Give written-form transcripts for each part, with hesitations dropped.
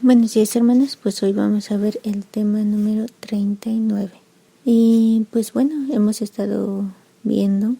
Buenos días, hermanos, pues hoy vamos a ver el tema número 39. Y pues bueno, hemos estado viendo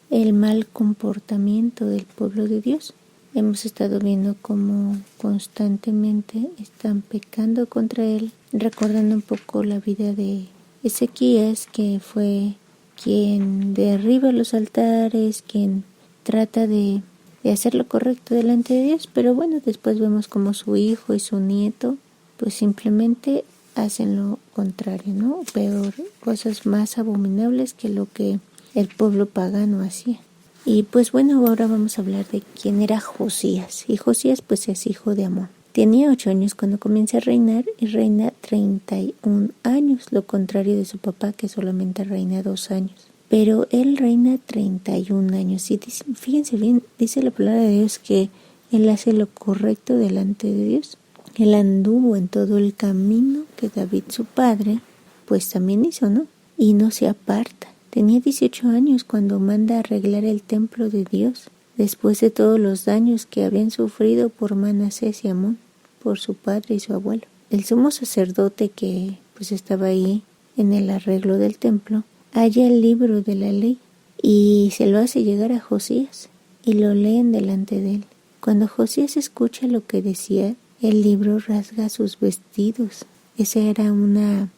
el mal comportamiento del pueblo de Dios. Hemos estado viendo cómo constantemente están pecando contra Él, recordando un poco la vida de Ezequías, que fue quien derriba los altares, quien trata de hacer lo correcto delante de Dios, pero bueno, después vemos como su hijo y su nieto pues simplemente hacen lo contrario, ¿no? Peor, cosas más abominables que lo que el pueblo pagano hacía. Y pues bueno, ahora vamos a hablar de quién era Josías. Y Josías pues es hijo de Amón. Tenía 8 años cuando comienza a reinar y reina 31 años, lo contrario de su papá que solamente reina 2 años. Pero él reina 31 años y fíjense bien, dice la palabra de Dios que él hace lo correcto delante de Dios. Él anduvo en todo el camino que David su padre pues también hizo, ¿no? Y no se aparta. Tenía 18 años cuando manda arreglar el templo de Dios, después de todos los daños que habían sufrido por Manasés y Amón, por su padre y su abuelo. El sumo sacerdote que pues estaba ahí en el arreglo del templo, halla el libro de la ley y se lo hace llegar a Josías y lo leen delante de él. Cuando Josías escucha lo que decía, el libro rasga sus vestidos. Esa era una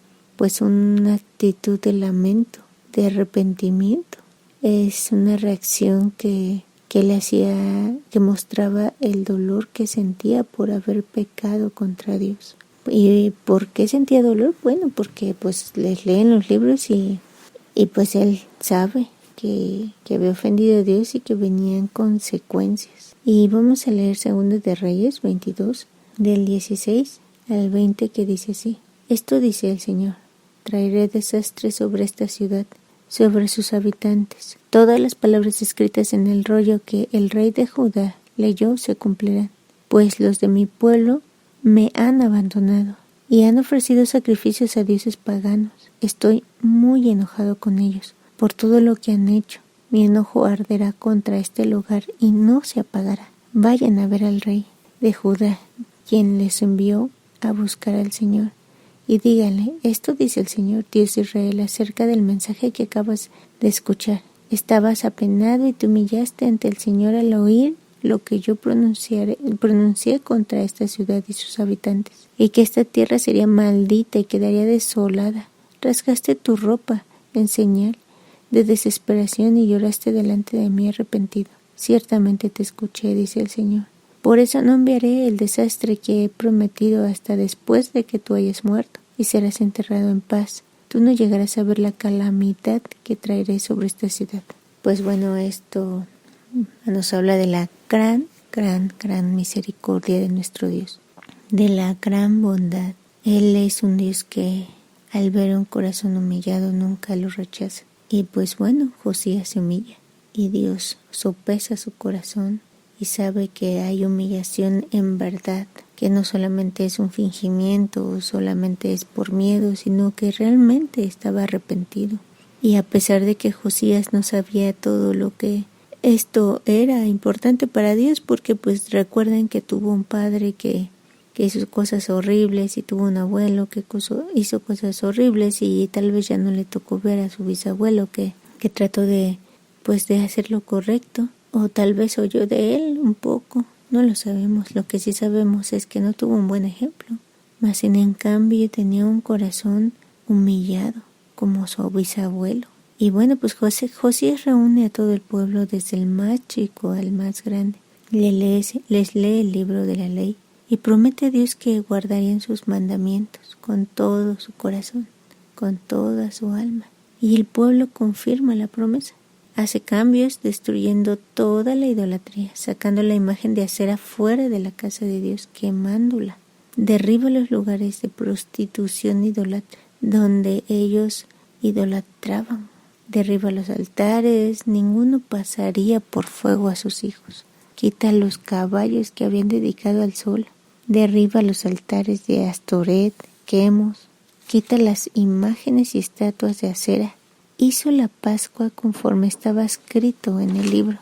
actitud de lamento, de arrepentimiento. Es una reacción que le hacía, que mostraba el dolor que sentía por haber pecado contra Dios. ¿Y por qué sentía dolor? Bueno, porque pues les leen los libros y pues él sabe que había ofendido a Dios y que venían consecuencias. Y vamos a leer 2 de Reyes 22, del 16 al 20, que dice así: Esto dice el Señor: traeré desastre sobre esta ciudad, sobre sus habitantes. Todas las palabras escritas en el rollo que el rey de Judá leyó se cumplirán, pues los de mi pueblo me han abandonado y han ofrecido sacrificios a dioses paganos. Estoy muy enojado con ellos por todo lo que han hecho. Mi enojo arderá contra este lugar y no se apagará. Vayan a ver al rey de Judá, quien les envió a buscar al Señor, y díganle: esto dice el Señor, Dios de Israel, acerca del mensaje que acabas de escuchar. Estabas apenado y te humillaste ante el Señor al oír lo que yo pronuncié contra esta ciudad y sus habitantes, y que esta tierra sería maldita y quedaría desolada. Rasgaste tu ropa en señal de desesperación y lloraste delante de mí arrepentido. Ciertamente te escuché, dice el Señor. Por eso no enviaré el desastre que he prometido hasta después de que tú hayas muerto, y serás enterrado en paz. Tú no llegarás a ver la calamidad que traeré sobre esta ciudad. Pues bueno, esto nos habla de la gran misericordia de nuestro Dios, de la gran bondad. Él es un Dios que al ver un corazón humillado nunca lo rechaza. Y pues bueno, Josías se humilla y Dios sopesa su corazón y sabe que hay humillación en verdad, que no solamente es un fingimiento o solamente es por miedo, sino que realmente estaba arrepentido. Y a pesar de que Josías no sabía todo lo que esto era importante para Dios, porque pues recuerden que tuvo un padre que hizo cosas horribles y tuvo un abuelo que hizo cosas horribles, y tal vez ya no le tocó ver a su bisabuelo que trató de hacer lo correcto, o tal vez oyó de él un poco, no lo sabemos. Lo que sí sabemos es que no tuvo un buen ejemplo, mas en cambio tenía un corazón humillado como su bisabuelo. Y bueno, pues Josías reúne a todo el pueblo, desde el más chico al más grande. Les lee el libro de la ley y promete a Dios que guardarían sus mandamientos con todo su corazón, con toda su alma. Y el pueblo confirma la promesa. Hace cambios, destruyendo toda la idolatría, sacando la imagen de acera fuera de la casa de Dios, quemándola. Derriba los lugares de prostitución idólatra, donde ellos idolatraban. Derriba los altares, ninguno pasaría por fuego a sus hijos. Quita los caballos que habían dedicado al sol. Derriba los altares de Astoret, Quemos. Quita las imágenes y estatuas de acera. Hizo la Pascua conforme estaba escrito en el libro.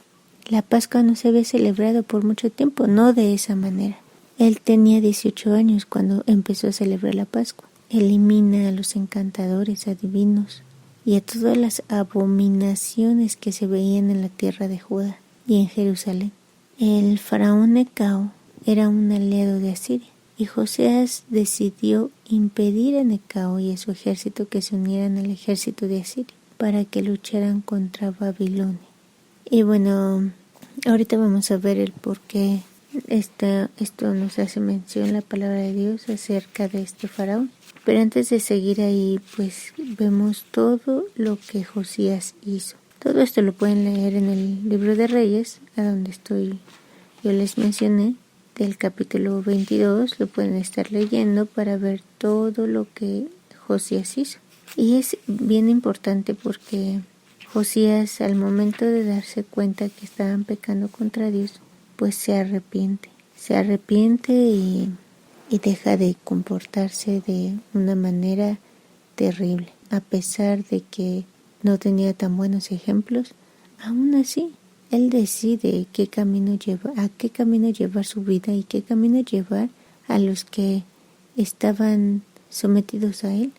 La Pascua no se había celebrado por mucho tiempo, no de esa manera. Él tenía 18 años cuando empezó a celebrar la Pascua. Elimina a los encantadores, adivinos y a todas las abominaciones que se veían en la tierra de Judá y en Jerusalén. El faraón Necao era un aliado de Asiria y Josías decidió impedir a Necao y a su ejército que se unieran al ejército de Asiria para que lucharan contra Babilonia. Y bueno, ahorita vamos a ver el por qué esto nos hace mención la palabra de Dios acerca de este faraón. Pero antes de seguir ahí, pues vemos todo lo que Josías hizo. Todo esto lo pueden leer en el libro de Reyes, a donde yo les mencioné, del capítulo 22, lo pueden estar leyendo para ver todo lo que Josías hizo. Y es bien importante porque Josías, al momento de darse cuenta que estaban pecando contra Dios, pues se arrepiente y deja de comportarse de una manera terrible. A pesar de que no tenía tan buenos ejemplos, aún así, él decide a qué camino llevar su vida y qué camino llevar a los que estaban sometidos a él.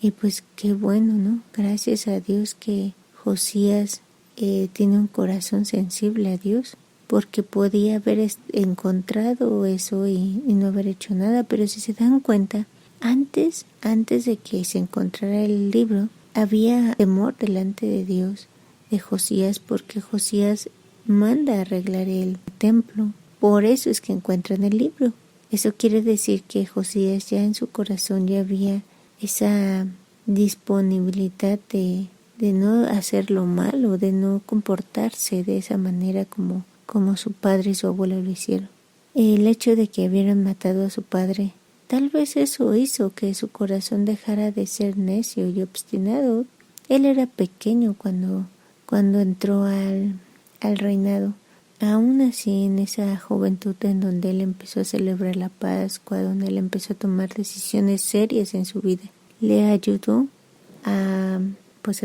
Y pues qué bueno, ¿no? Gracias a Dios que Josías tiene un corazón sensible a Dios, porque podía haber encontrado eso y no haber hecho nada. Pero si se dan cuenta, antes de que se encontrara el libro, había temor delante de Dios de Josías, porque Josías manda arreglar el templo. Por eso es que encuentran el libro. Eso quiere decir que Josías ya en su corazón ya había esa disponibilidad de no hacer lo malo, de no comportarse de esa manera como su padre y su abuelo lo hicieron. El hecho de que hubieran matado a su padre, tal vez eso hizo que su corazón dejara de ser necio y obstinado. Él era pequeño cuando entró al reinado. Aún así, en esa juventud en donde él empezó a celebrar la Pascua, donde él empezó a tomar decisiones serias en su vida, le ayudó a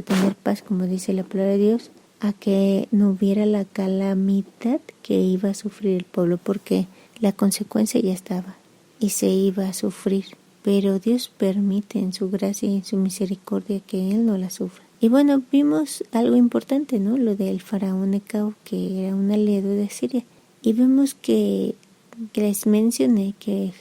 tener paz, como dice la palabra de Dios, a que no hubiera la calamidad que iba a sufrir el pueblo, porque la consecuencia ya estaba y se iba a sufrir, pero Dios permite en su gracia y en su misericordia que él no la sufra. Y bueno, vimos algo importante, ¿no? Lo del faraón Necao, que era un aliado de Asiria. Y vemos que les mencioné que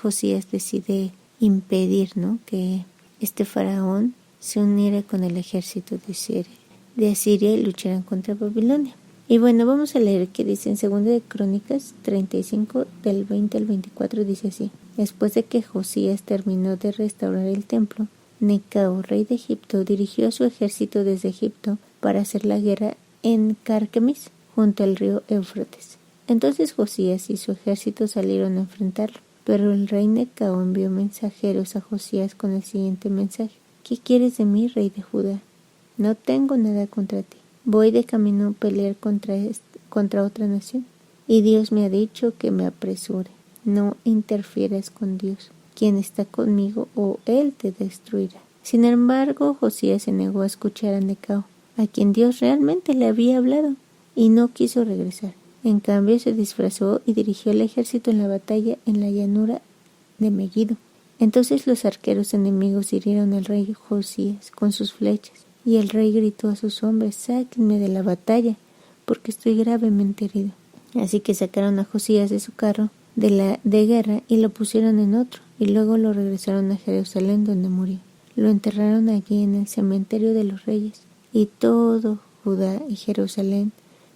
Josías decide impedir, ¿no?, que este faraón se uniera con el ejército de Asiria y lucharan contra Babilonia. Y bueno, vamos a leer que dice en 2 de Crónicas 35, del 20 al 24, dice así: Después de que Josías terminó de restaurar el templo, Necao, rey de Egipto, dirigió a su ejército desde Egipto para hacer la guerra en Carquemis, junto al río Éufrates. Entonces Josías y su ejército salieron a enfrentarlo, pero el rey Necao envió mensajeros a Josías con el siguiente mensaje: ¿Qué quieres de mí, rey de Judá? No tengo nada contra ti. Voy de camino a pelear contra otra nación, y Dios me ha dicho que me apresure. No interfieras con Dios, quien está conmigo, o Él te destruirá. Sin embargo, Josías se negó a escuchar a Necao, a quien Dios realmente le había hablado, y no quiso regresar. En cambio, se disfrazó y dirigió el ejército en la batalla en la llanura de Megiddo. Entonces los arqueros enemigos hirieron al rey Josías con sus flechas, y el rey gritó a sus hombres: «Sáquenme de la batalla, porque estoy gravemente herido». Así que sacaron a Josías de su carro de guerra y lo pusieron en otro, y luego lo regresaron a Jerusalén, donde murió. Lo enterraron allí en el cementerio de los reyes, y todo Judá y Jerusalén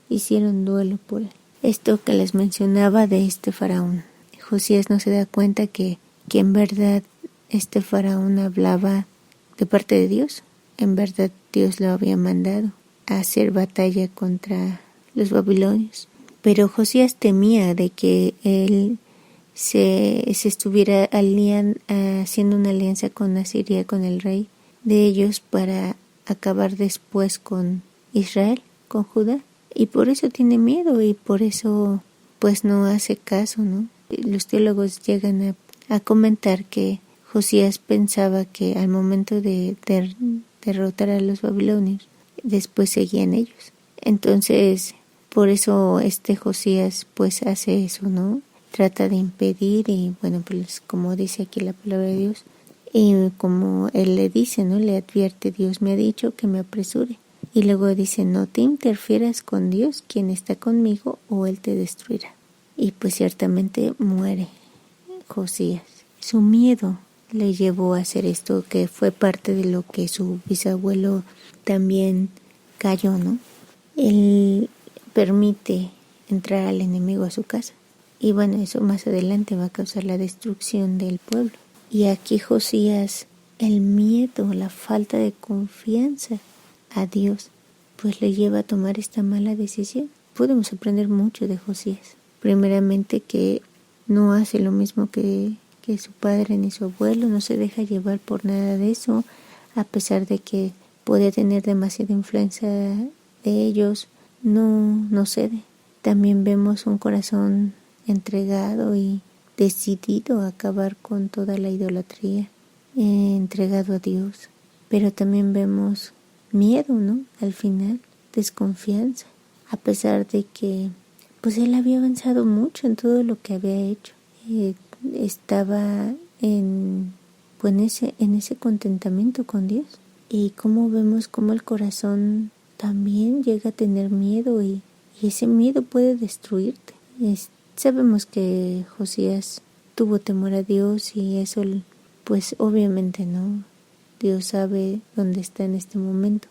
hicieron duelo por él. Esto que les mencionaba de este faraón. Josías no se da cuenta que en verdad este faraón hablaba de parte de Dios. En verdad Dios lo había mandado a hacer batalla contra los babilonios. Pero Josías temía de que él se estuviera haciendo una alianza con Asiria, con el rey de ellos, para acabar después con Israel, con Judá. Y por eso tiene miedo, y por eso pues no hace caso, ¿no? Los teólogos llegan a comentar que Josías pensaba que al momento de derrotar a los babilonios, después seguían ellos. Entonces, por eso Josías pues hace eso, ¿no? trata de impedir y bueno, pues como dice aquí la palabra de Dios, y como él le dice, ¿no? Le advierte, Dios me ha dicho que me apresure. Y luego dice, no te interfieras con Dios, quien está conmigo, o él te destruirá. Y pues ciertamente muere Josías. Su miedo le llevó a hacer esto, que fue parte de lo que su bisabuelo también cayó, ¿no? Él permite entrar al enemigo a su casa. Y bueno, eso más adelante va a causar la destrucción del pueblo. Y aquí Josías, el miedo, la falta de confianza a Dios, pues le lleva a tomar esta mala decisión. Podemos aprender mucho de Josías. Primeramente que no hace lo mismo que su padre ni su abuelo, no se deja llevar por nada de eso, a pesar de que puede tener demasiada influencia de ellos, no cede. También vemos un corazón entregado y decidido a acabar con toda la idolatría, entregado a Dios. Pero también vemos miedo, ¿no? Al final, desconfianza, a pesar de que pues él había avanzado mucho en todo lo que había hecho. Estaba en ese contentamiento con Dios. Y como vemos cómo el corazón también llega a tener miedo y ese miedo puede destruirte. Sabemos que Josías tuvo temor a Dios y eso pues obviamente no. Dios sabe dónde está en este momento.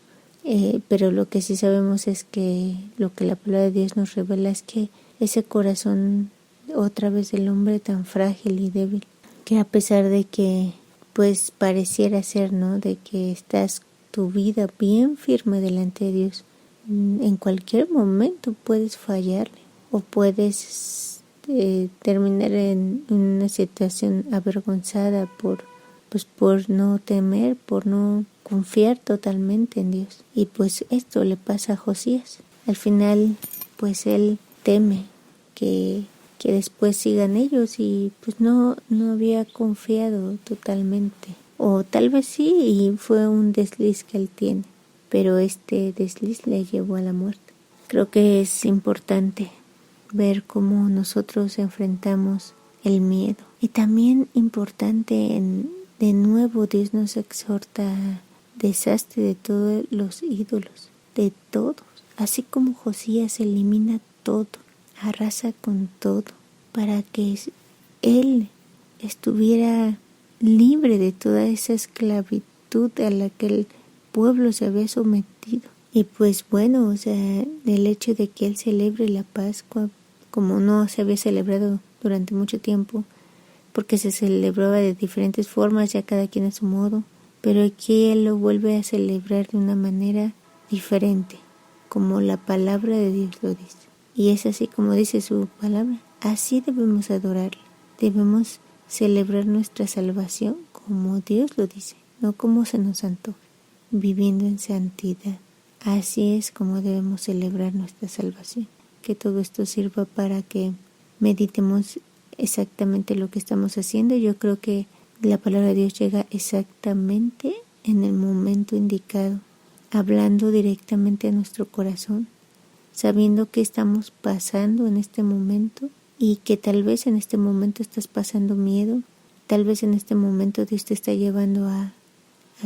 Pero lo que sí sabemos es que lo que la palabra de Dios nos revela es que ese corazón otra vez del hombre tan frágil y débil, que a pesar de que pues pareciera ser, ¿no? De que estás tu vida bien firme delante de Dios, en cualquier momento puedes fallarle o puedes terminar en una situación avergonzada por no temer, por no confiar totalmente en Dios. Y pues esto le pasa a Josías. Al final pues él teme que después sigan ellos y pues no había confiado totalmente. O tal vez sí y fue un desliz que él tiene, pero este desliz le llevó a la muerte. Creo que es importante ver cómo nosotros enfrentamos el miedo. Y también importante, de nuevo Dios nos exhorta a deshazte de todos los ídolos, de todos. Así como Josías elimina todo, arrasa con todo, para que él estuviera libre de toda esa esclavitud a la que el pueblo se había sometido. Y pues bueno, o sea, el hecho de que él celebre la Pascua, como no se había celebrado durante mucho tiempo, porque se celebraba de diferentes formas, ya cada quien a su modo, pero aquí él lo vuelve a celebrar de una manera diferente, como la palabra de Dios lo dice. Y es así como dice su palabra. Así debemos adorarle. Debemos celebrar nuestra salvación como Dios lo dice, no como se nos antoja, viviendo en santidad. Así es como debemos celebrar nuestra salvación. Que todo esto sirva para que meditemos exactamente lo que estamos haciendo. Yo creo que la palabra de Dios llega exactamente en el momento indicado, hablando directamente a nuestro corazón, sabiendo que estamos pasando en este momento y que tal vez en este momento estás pasando miedo, tal vez en este momento Dios te está llevando a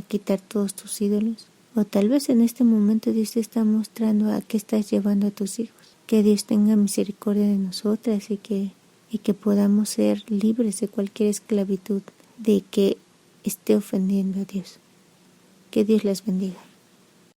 quitar todos tus ídolos, o tal vez en este momento Dios te está mostrando a qué estás llevando a tus hijos. Que Dios tenga misericordia de nosotras y que podamos ser libres de cualquier esclavitud de que esté ofendiendo a Dios. Que Dios las bendiga.